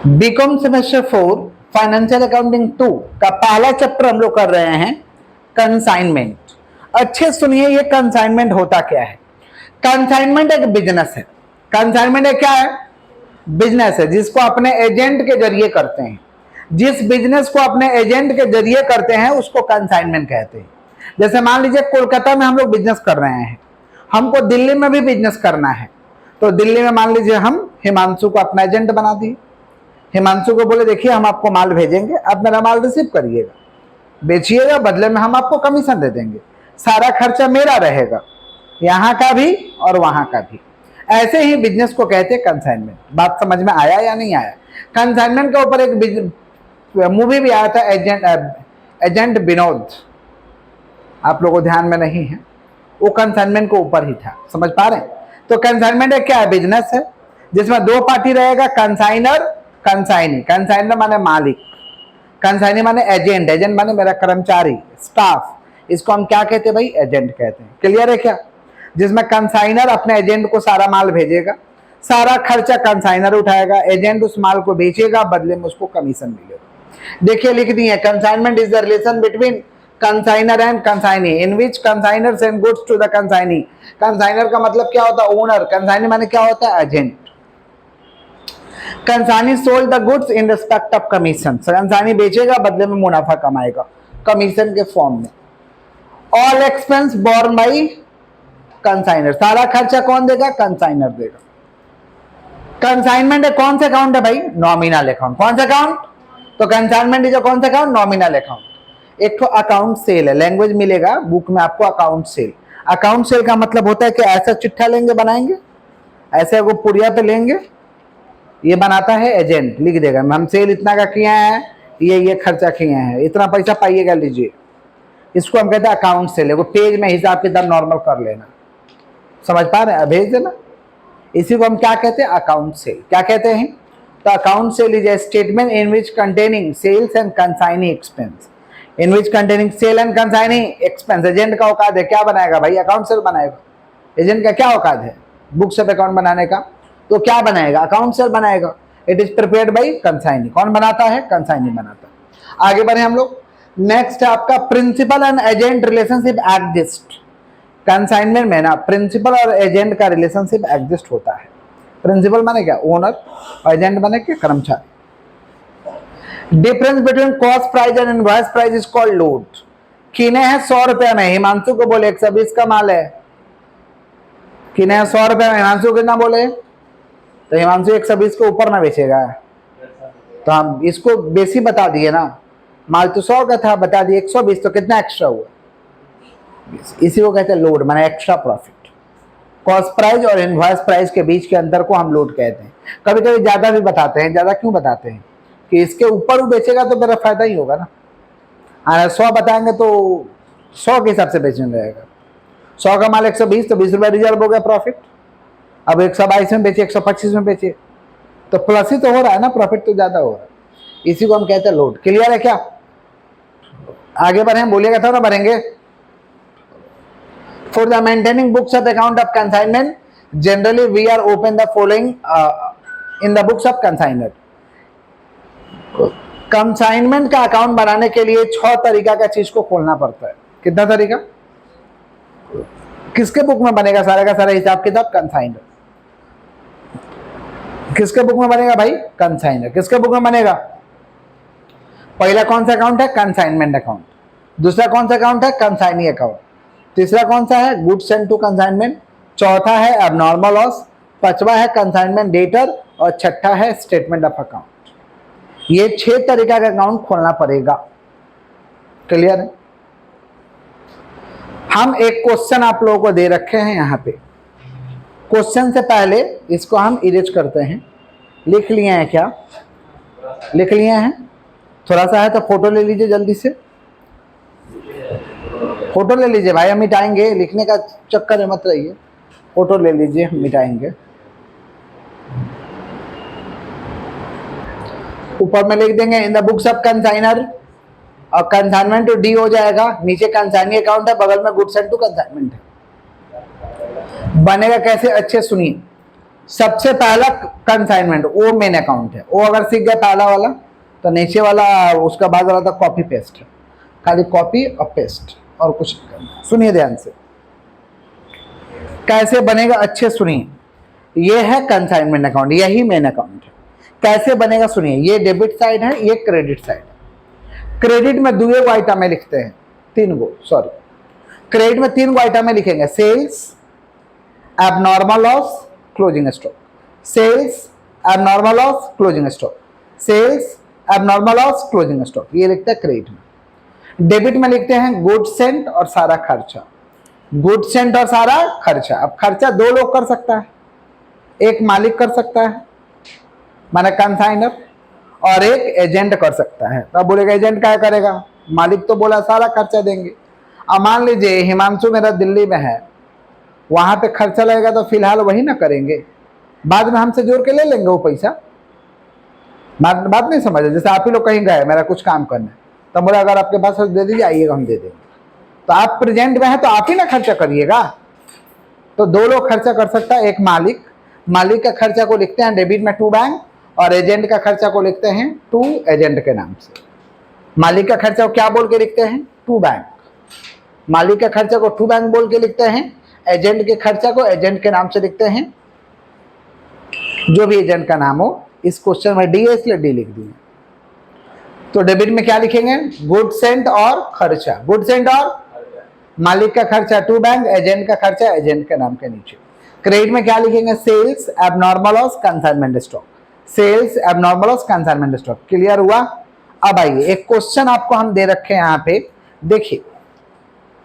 BCom semester 4 financial accounting 2 का पहला chapter हम लोग कर रहे हैं कंसाइनमेंट। अच्छे सुनिए, ये कंसाइनमेंट होता क्या है। कंसाइनमेंट एक बिजनेस है। कंसाइनमेंट एक क्या है? बिजनेस है जिसको अपने एजेंट के जरिए करते हैं। जिस बिजनेस को अपने एजेंट के जरिए करते हैं उसको कंसाइनमेंट कहते हैं। जैसे मान लीजिए कोलकाता में हम लोग बिजनेस कर रहे हैं, हमको दिल्ली में भी बिजनेस करना है, तो दिल्ली में मान लीजिए हम हिमांशु को अपना एजेंट बना दिए। हिमांशु को बोले देखिए हम आपको माल भेजेंगे, आप मेरा माल रिसीव करिएगा, बेचिएगा, बदले में हम आपको कमीशन दे देंगे, सारा खर्चा मेरा रहेगा, यहाँ का भी और वहां का भी। ऐसे ही बिजनेस को कहते हैं कंसाइनमेंट। बात समझ में आया या नहीं आया? कंसाइनमेंट के ऊपर एक मूवी भी आया था, एजेंट विनोद, आप लोगों को ध्यान में नहीं है, वो कंसाइनमेंट के ऊपर ही था। समझ पा रहे हैं? तो कंसाइनमेंट एक क्या है? बिजनेस है जिसमें दो पार्टी रहेगा, कंसाइनर कंसाइनी। कंसाइनर माने मालिक, कंसाइनी माने एजेंट, एजेंट माने मेरा कर्मचारी, स्टाफ। इसको हम क्या कहते हैं भाई? एजेंट कहते हैं। क्लियर है क्या? जिसमें कंसाइनर अपने एजेंट को सारा माल भेजेगा, सारा खर्चा कंसाइनर उठाएगा, एजेंट उस माल को बेचेगा, बदले में उसको कमीशन मिलेगा। देखिए लिख दी है, consignment is the relation between consignor and consignee in which consignor send goods to the consignee. Consignor का मतलब क्या होता है? ओनर। कंसाइनी माने क्या होता है? Agent. Consignee sold the goods in respect of commission. Consignee बेचेगा, बदले में मुनाफा कमाएगा कमीशन के फॉर्म में। All expense borne by consignor. सारा खर्चा कौन देगा? कंसाइनर देगा। कंसाइनमेंट कौन सा अकाउंट है भाई? Nominal account. कौन सा अकाउंट? तो कंसाइनमेंट इज कौन सा अकाउंट? Nominal account. एक तो अकाउंट सेल है, लैंग्वेज मिलेगा बुक में आपको अकाउंट सेल। अकाउंट सेल का मतलब होता है कि ऐसा चिट्ठा लेंगे, बनाएंगे, ऐसे वो पुड़िया पे लेंगे, ये बनाता है एजेंट, लिख देगा हम सेल इतना का किए हैं, ये खर्चा किए हैं, इतना पैसा पाइएगा, लीजिए। इसको हम कहते हैं अकाउंट सेल। वो पेज में हिसाब किताब नॉर्मल कर लेना। समझ पा रहे हैं? भेज देना। इसी को हम क्या कहते हैं? Account sale. क्या कहते हैं? तो account sale is a statement in which containing sales and consignee expense. In which containing sale and consignee expense. Agent का औकात है, क्या बनाएगा भाई? अकाउंट सेल बनाएगा। एजेंट का क्या औकात है? बुक्स ऑफ अकाउंट बनाने का। तो क्या बनाएगा? अकाउंट सेल बनाएगा। It is prepared by consignee. कौन बनाता है? कंसाइनी बनाता है। आगे बढ़े हम लोग। नेक्स्ट है आपका principal and agent relationship exist. Consignment में ना प्रिंसिपल और एजेंट का रिलेशनशिप एग्जिस्ट होता है। प्रिंसिपल माने क्या? ओनर, और एजेंट माने क्या? कर्मचारी। Difference between cost price and invoice price is called load. किने है 100 रुपए में, हिमांशु को बोले 120 का माल है, किने है 100 रुपए में, हिमांशु कितना बोले? तो हिमांशु 120 के ऊपर ना बेचेगा, तो हम इसको बेसी बता दिए ना, माल तो 100 का था, बता दिए 120, तो कितना एक्स्ट्रा हुआ? इसी को कहते हैं लोड, माने एक्स्ट्रा प्रॉफिट। कॉस्ट प्राइस और इनवॉइस प्राइस के बीच के अंतर को हम लोड कहते हैं। कभी कभी ज्यादा भी बताते हैं। ज्यादा क्यों बताते हैं? कि इसके ऊपर वो बेचेगा तो मेरा फायदा ही होगा ना। 100 बताएंगे तो 100 के हिसाब से बेचने रहेगा। 100 का माल 120, तो 20 रुपये रिजर्व हो गया प्रॉफिट। अब 122 में बेचे, 125 में बेचे, तो प्लस ही तो हो रहा है ना, प्रॉफिट तो ज्यादा हो रहा है। इसी को हम कहते हैं लोड। क्लियर है क्या? आगे बढ़े, बोलिएगा था ना बढ़ेंगे। For the maintaining books of account of consignment, generally we are open the following in the books of consignment. Consignment का अकाउंट बनाने के लिए 6 तरीका का चीज को खोलना पड़ता है। कितना तरीका? किसके बुक में बनेगा सारा का सारा हिसाब किताब? कंसाइनर। किसके बुक में बनेगा भाई? कंसाइनर। किसके बुक में बनेगा? पहला कौन सा अकाउंट है? Consignment account. दूसरा कौन सा अकाउंट है? Consignee account. तीसरा कौन सा है? Goods sent to consignment. चौथा है एबनॉर्मल लॉस। पांचवा है कंसाइनमेंट डेटर, और छठा है स्टेटमेंट ऑफ अकाउंट। ये 6 तरीका का अकाउंट खोलना पड़ेगा। क्लियर है? हम एक क्वेश्चन आप लोगों को दे रखे हैं यहाँ पे। क्वेश्चन से पहले इसको हम इरेज करते हैं। लिख लिए हैं क्या? लिख लिए हैं? थोड़ा सा है तो फोटो ले लीजिए जल्दी से। फोटो ले लीजिए भाई, हम मिटाएंगे, लिखने का चक्कर में मत रहिए। फोटो ले लीजिए, हम मिटाएंगे। ऊपर में लिख देंगे in the books of consignor, और कंसाइनमेंट टू डी हो जाएगा। नीचे कंसाइनी अकाउंट है, बगल में गुड्स एंड टू कंसाइनमेंट है। बनेगा कैसे? अच्छे सुनिए। सबसे पहला कंसाइनमेंट वो मेन अकाउंट है, वो अगर सीख गया पहला वाला तो नीचे वाला उसका बाद वाला था कॉपी पेस्ट है, खाली कॉपी और पेस्ट और कुछ नहीं करना। सुनिए ध्यान से कैसे बनेगा, अच्छे सुनिए। ये है कंसाइनमेंट अकाउंट, यही मेन अकाउंट है। कैसे बनेगा सुनिए, ये डेबिट साइड है, ये क्रेडिट साइड है। क्रेडिट में दो गो आइटम लिखते हैं, तीन गो, सॉरी क्रेडिट में तीन गो आइटम लिखेंगे, sales, abnormal loss, closing stock. Sales, abnormal loss, closing stock, sales, abnormal loss, closing stock, ये लिखते हैं क्रेडिट में। डेबिट में लिखते हैं गुड सेंट और सारा खर्चा, गुड सेंट और सारा खर्चा। अब खर्चा दो लोग कर सकता है, एक मालिक कर सकता है माने कंसाइनर, और एक एजेंट कर सकता है। तब बोलेगा एजेंट क्या करेगा, मालिक तो बोला सारा खर्चा देंगे। अब मान लीजिए हिमांशु मेरा दिल्ली में है, वहां पे खर्चा लगेगा तो फिलहाल वही ना करेंगे, बाद में हमसे जोड़ के ले लेंगे वो पैसा। बात नहीं समझे, जैसे आप ही लोग कहीं गए मेरा कुछ काम करना है, तब बोला अगर आपके पास दे दीजिए, आइएगा हम दे देंगे, तो आप प्रेजेंट में है तो आप ही ना खर्चा करिएगा। तो दो लोग खर्चा कर सकता है, एक मालिक, मालिक का खर्चा को लिखते हैं डेबिट में टू बैंक, और एजेंट का खर्चा को लिखते हैं टू एजेंट के नाम से। मालिक का खर्चा को क्या बोल के लिखते हैं, टू बैंक। मालिक का खर्चा को टू बैंक बोल के लिखते हैं, एजेंट के खर्चा को एजेंट के नाम से लिखते हैं, जो भी एजेंट का नाम हो। इस क्वेश्चन में डी है इसलिए डी लिख दिए। तो डेबिट में क्या लिखेंगे, गुड सेंट और खर्चा, गुड सेंट और मालिक का खर्चा टू बैंक, एजेंट का खर्चा एजेंट के नाम के नीचे। क्रेडिट में क्या लिखेंगे, sales, abnormal loss, consignment stock, sales, abnormal loss, consignment stock. Clear हुआ। अब आइए एक क्वेश्चन आपको हम दे रखे हैं यहाँ पे, देखिए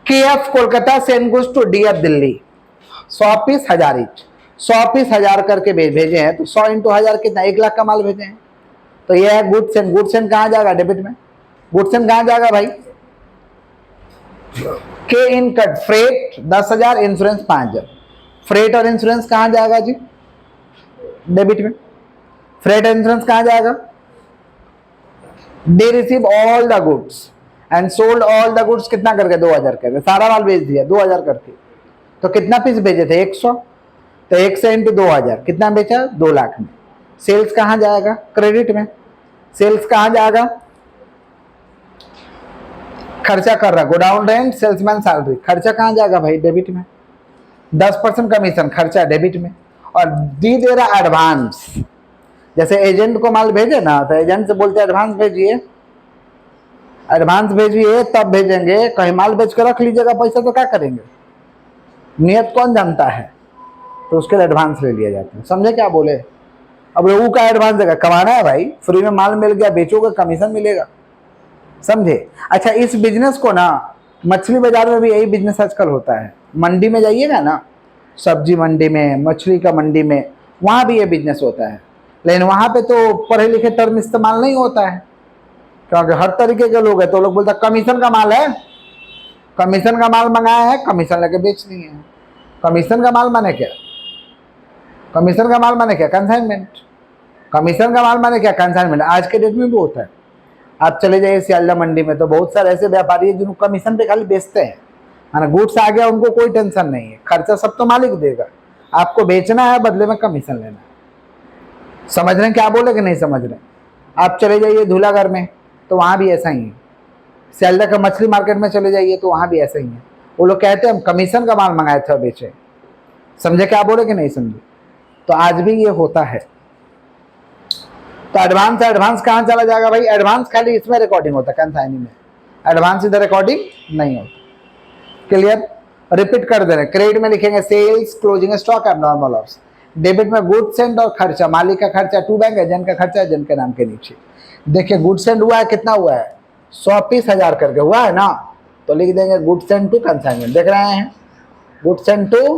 KF Kolkata send goods to DF Delhi 100 piece 1000 each, 100 piece 1000 करके भेजे हैं, तो 100 इंटू 1000 कितना, 1 लाख का माल भेजे हैं। तो ये है गुड सेंड। गुड सेंड कहाँ जाएगा, डेबिट में। गुड सेंड कहाँ जाएगा भाई, के इन कट, फ्रेट 10,000, इंश्योरेंस 5,000। फ्रेट और इंश्योरेंस कहाँ जाएगा जी, डेबिट में। फ्रेट और इंश्योरेंस कहाँ जाएगा, they receive all the goods and sold all the goods, कितना करके 2000 करके, सारा माल बेच दिया 2000 करके। तो कितना पीस भेजे थे, 100, तो 100 इंटू 2000 कितना बेचा, 2 लाख में। सेल्स कहाँ जाएगा, क्रेडिट में। सेल्स कहाँ जाएगा, खर्चा कर रहा, गोडाउन रेंट, सेल्समैन सैलरी, खर्चा कहाँ जाएगा भाई, डेबिट में। 10% कमीशन खर्चा डेबिट में। और दे रहा एडवांस, जैसे एजेंट को माल भेजे ना, तो एजेंट से बोलते एडवांस भेजिए, एडवांस भेजिए तब भेजेंगे। कहीं माल बेच कर रख लीजिएगा पैसा तो क्या करेंगे, नियत कौन जानता है, तो उसके लिए एडवांस ले लिया जाता है। समझे क्या बोले। अब लोगों का एडवांस देगा, कमाना है भाई, फ्री में माल मिल गया, बेचोगे कमीशन मिलेगा, समझे। अच्छा इस बिजनेस को ना, मछली बाजार में भी यही बिजनेस आजकल होता है। मंडी में जाइएगा ना, सब्जी मंडी में, मछली का मंडी में, वहाँ भी ये बिजनेस होता है। लेकिन वहाँ पे तो पढ़े लिखे टर्म इस्तेमाल नहीं होता है, क्योंकि हर तरीके के लोग हैं। तो लोग बोलते हैं कमीशन का माल है, कमीशन का माल मंगाया है, कमीशन लेके बेच नहीं है। कमीशन का माल माने क्या, कमीशन का माल माने क्या, कंसाइनमेंट। कमीशन का माल माने क्या, कंसाइनमेंट। आज के डेट में भी होता है। आप चले जाइए सियालदा मंडी में, तो बहुत सारे ऐसे व्यापारी हैं जिनको कमीशन पे खाली बेचते हैं, माना गुड्स आ गया उनको कोई टेंशन नहीं है, खर्चा सब तो मालिक देगा, आपको बेचना है, बदले में कमीशन लेना है। समझ रहे हैं क्या बोले कि नहीं समझ रहे। आप चले जाइए धूलागढ़ में, तो वहाँ भी ऐसा ही है। सियालदा का मछली मार्केट में चले जाइए तो वहाँ भी ऐसा ही है। वो लोग कहते हैं हम कमीशन का माल मंगाए थे और बेचे। समझे क्या बोले कि नहीं समझे। तो आज भी ये होता है। तो एडवांस, एडवांस कहाँ चला जाएगा भाई, एडवांस खाली इसमें रिकॉर्डिंग होता है, कंसाइनिंग में। एडवांस इधर रिकॉर्डिंग नहीं होता। क्लियर। रिपीट कर दे रहे। क्रेडिट में लिखेंगे sales, closing stock, abnormal loss. Debit में गुड सेंड और खर्चा, मालिक का खर्चा टू बैंक, एजेंट का खर्चा एजेंट के नाम के नीचे। देखिए गुड सेंड हुआ है, कितना हुआ है, 100 पीस 1000 करके हुआ है ना, तो लिख देंगे गुड सेंड टू कंसाइनमेंट। देख रहे हैं, गुड सेंड टू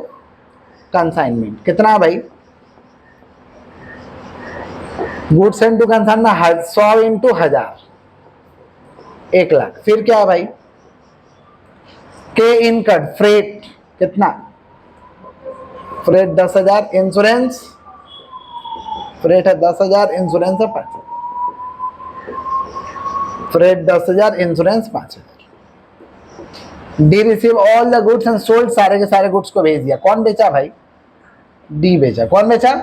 कंसाइनमेंट कितना है भाई, good send to consignment 100 into 1000, 1 lakh. फिर क्या है भाई, के इनकट, फ्रेट कितना, फ्रेट 10,000, इंश्योरेंस, फ्रेट है 10,000, इंश्योरेंस है 5,000, freight 10,000, insurance 5,000। D receive all the goods and sold, सारे के सारे गुड्स को भेज दिया। कौन बेचा भाई, डी बेचा। कौन बेचा,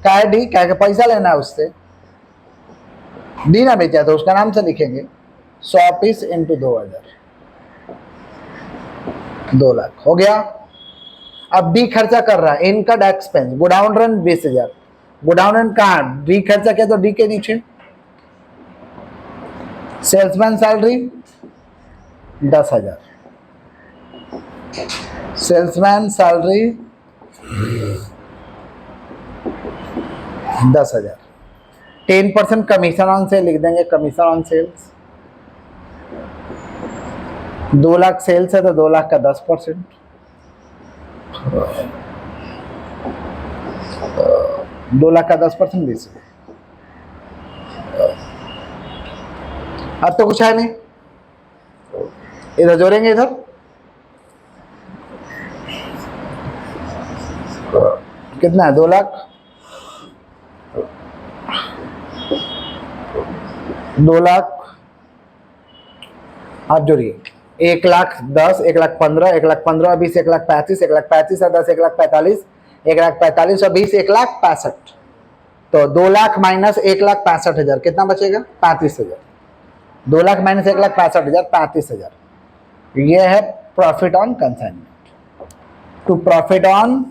क्या है डी, क्या है पैसा लेना है उससे, डी ना बेचा तो उसका नाम से लिखेंगे 100 पीस इंटू 2000, 2 लाख हो गया। अब बी खर्चा कर रहा है, income expense, godown rent 20,000, godown rent कहाँ, डी खर्चा किया तो डी के नीचे, salesman salary 10,000, salesman salary 10,000, 10% commission on sale लिख देंगे, commission on sales, 2 lakh sales है तो 2 लाख का 10%, 2 लाख का 10% 20। अब तो कुछ है नहीं, इधर जोड़ेंगे, इधर कितना है 2 लाख, 2 लाख, आप जोड़िए 1 लाख 10, 1 लाख 15, 1 लाख 15 और 20, 1 लाख 35, 1 लाख 35 और 10, 1 लाख 45, 1 लाख 45 और 20, 1 लाख 65। तो 2 लाख माइनस 1 लाख 65,000 कितना बचेगा, 35,000। 2 लाख माइनस 1 लाख 65,000, 35,000। ये है profit on consignment. To profit on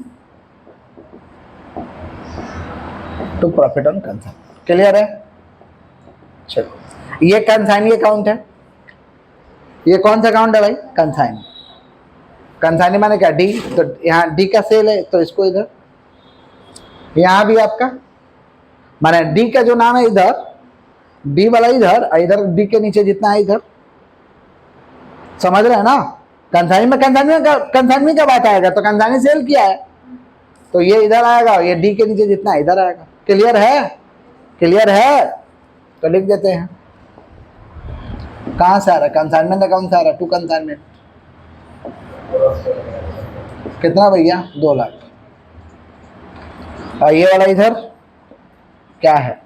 consignment, clear है। चलो ये कंसाइनी अकाउंट है, ये कौन सा अकाउंट है भाई, कंसाइनी। कंसाइनी माने क्या, डी, तो यहाँ डी का सेल है तो इसको इधर, यहाँ भी आपका माने डी का जो नाम है इधर, डी वाला इधर, इधर डी के नीचे जितना है इधर, समझ रहे हैं ना। कंसाइनमेंट का बात आएगा तो कंसाइनी सेल किया है तो ये इधर आएगा, ये डी के नीचे जितना इधर आएगा। क्लियर है, क्लियर है, तो लिख देते हैं। कहाँ से आ रहा है, कंसाइनमेंट अकाउंट से आ रहा है, टू कंसाइनमेंट कितना भैया, 2 लाख। और ये वाला इधर क्या है,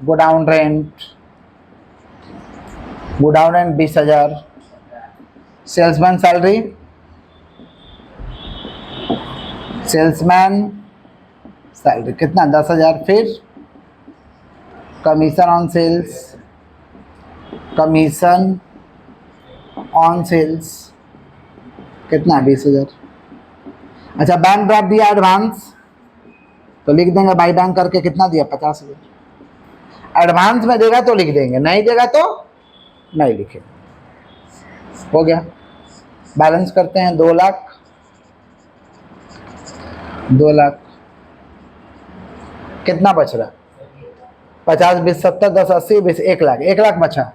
godown rent, godown rent 20,000, salesman salary, salesman salary कितना 10,000, फिर commission on sales, commission on sales कितना 20,000। अच्छा बैंक ड्राफ्ट दिया एडवांस तो लिख देंगे बाई बैंक करके, कितना दिया 50,000। एडवांस में देगा तो लिख देंगे, नहीं देगा तो नहीं लिखेंगे, हो गया। बैलेंस करते हैं 2 लाख, 2 लाख कितना बच रहा, 50 20 70 10 80 20, 1 लाख, 1 लाख बचा।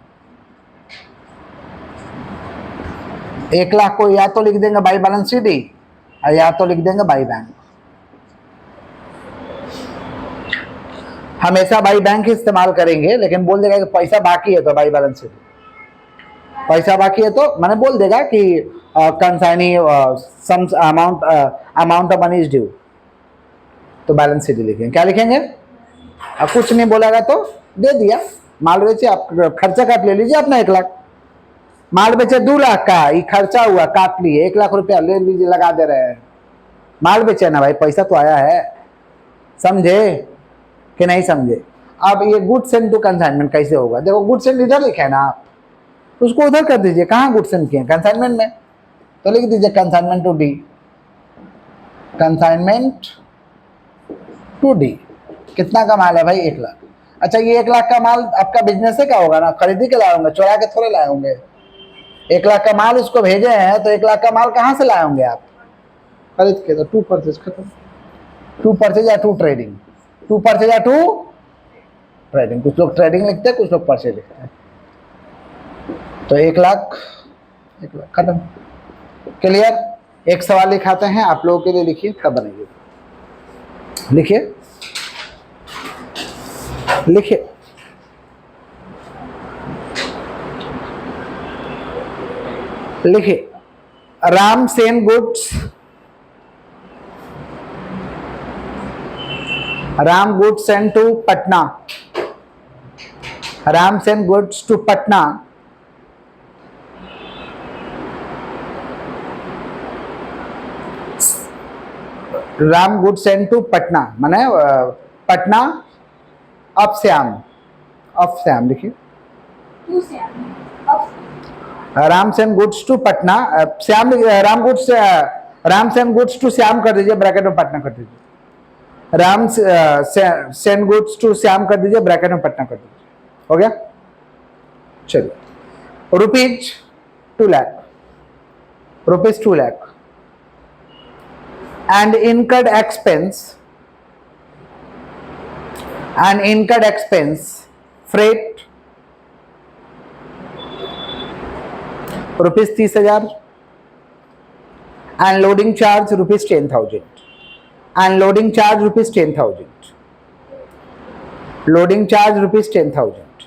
1 लाख को या तो लिख देंगे बाई बैलेंस शीट ही, या तो लिख देंगे बाई बैंक। हमेशा बाई बैंक ही इस्तेमाल करेंगे, लेकिन बोल देगा कि पैसा बाकी है तो बाई बैलेंस शीट, पैसा बाकी है तो मैंने बोल देगा कि consignee some amount of money is due, तो बैलेंस शीट लिखेंगे। क्या लिखेंगे, अब कुछ नहीं बोलेगा तो दे दिया, माल बेचे, आप खर्चा काट ले लीजिए अपना 1 लाख, माल बेचे 2 लाख का, ये खर्चा हुआ काट लिए, 1 लाख रुपया ले लीजिए, लगा दे रहे हैं। माल बेचे ना भाई, पैसा तो आया है, समझे कि नहीं समझे। अब ये गुड्स सेंड टू कंसाइनमेंट कैसे होगा, देखो गुड्स सेंड इधर लिखा है ना, आप उसको उधर कर दीजिए। कहाँ गुड्स सेंड किए, कंसाइनमेंट में, तो लिख दीजिए consignment to D, consignment to D. कितना का माल है भाई, 1 लाख। अच्छा ये 1 लाख का माल आपका बिजनेस से क्या होगा ना, खरीदी के लाए होंगे, चुरा के थोड़े लाए होंगे। 1 लाख का माल उसको भेजे हैं तो 1 लाख का माल कहाँ से लाए होंगे आप, खरीद के। तो टू परचेज खत्म, टू परचेज या टू ट्रेडिंग, टू परचेज या टू ट्रेडिंग। कुछ लोग ट्रेडिंग लिखते हैं, कुछ लोग परचेज लिखते हैं। तो 1 लाख, 1 लाख खत्म, क्लियर। एक सवाल लिखाते हैं आप लोगों के लिए, लिखिए तब बनेगी, लिखिए लिखिए। लिखिए Ram sent goods, Ram goods send to Patna, Ram sent goods to Patna, Ram goods send to Patna माने पटना of श्याम लिखिए, to Siam, of Ram sent goods to Patna, Shyam Ram sent goods to Shyam कर दीजिए, ब्रैकेट में पटना कर दीजिए, Ram sent goods to Shyam कर दीजिए, ब्रैकेट में पटना कर दीजिए, हो गया। चलिए, rupees 2 lakh, rupees 2 lakh and incurred expense freight rupees 30,000 and loading charge rupees 10,000 and loading charge rupees 10,000, loading charge rupees 10,000,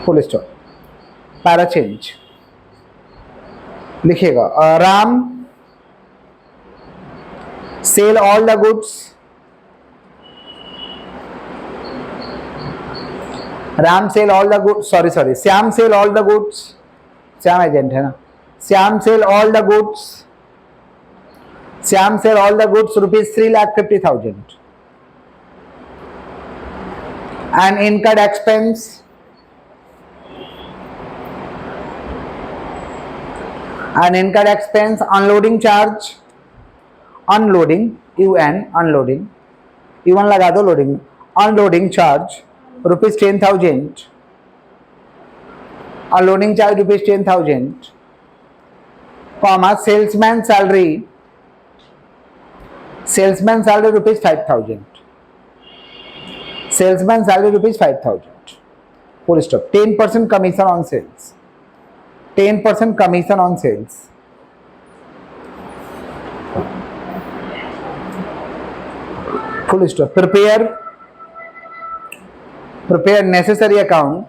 full stop, para change लिखिएगा, Ram sell all the goods, Ram sell all the goods, sorry Shyam sell all the goods, Shyam agent है ना, Shyam sell all the goods, Shyam sell all the goods rupees 3,50,000 and incurred expense unloading charge, unloading UN लगा दो, loading, unloading charge rupees 10,000, unloading charge rupees 10,000, comma salesman salary rupees 5,000, salesman salary rupees 5,000, full stop, 10% commission on sales, 10% commission on sales, full stop, prepare necessary account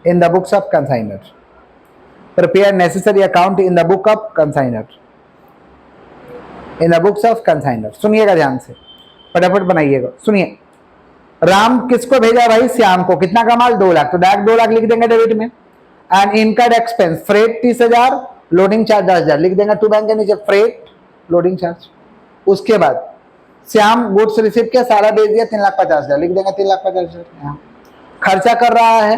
in the books of consignor, prepare necessary account in the book of consignor, in the books of consignor। सुनिएगा ध्यान से, फटाफट बनाइएगा, सुनिए, राम किसको भेजा भाई, श्याम को, कितना का माल, 2 लाख, तो डायरेक्ट 2 लाख लिख देंगे डेबिट में, and incurred expense freight 30,000, loading charge 10,000 लिख देंगे, टू बैंक के नीचे फ्रेट लोडिंग चार्ज। उसके बाद श्याम गुड्स रिसीव किया, सारा बेच दिया, 3,50,000 लिख देंगे, 3,50,000 यहाँ खर्चा कर रहा है,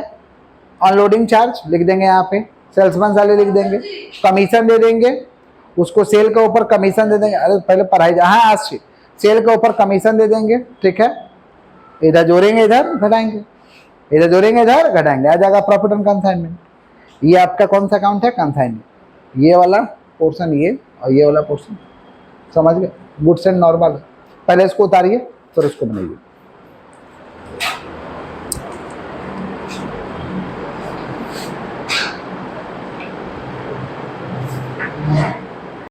अनलोडिंग चार्ज लिख देंगे, यहाँ पे सेल्समैन सैलरी लिख देंगे, कमीशन दे देंगे उसको, सेल के ऊपर कमीशन दे देंगे, अरे पहले पढ़ाई, हाँ आज से सेल के ऊपर कमीशन दे देंगे, ठीक है, इधर जोड़ेंगे इधर घटाएंगे, इधर जोड़ेंगे इधर घटाएंगे, आ जाएगा प्रॉफिट एंड कंसाइनमेंट। ये आपका कौन सा अकाउंट है, कंसाइनमेंट, ये वाला पोर्शन ये और ये वाला पोर्शन, समझ गए, गुड्स एंड नॉर्मल। पहले इसको उतारिए फिर उसको बनाइए।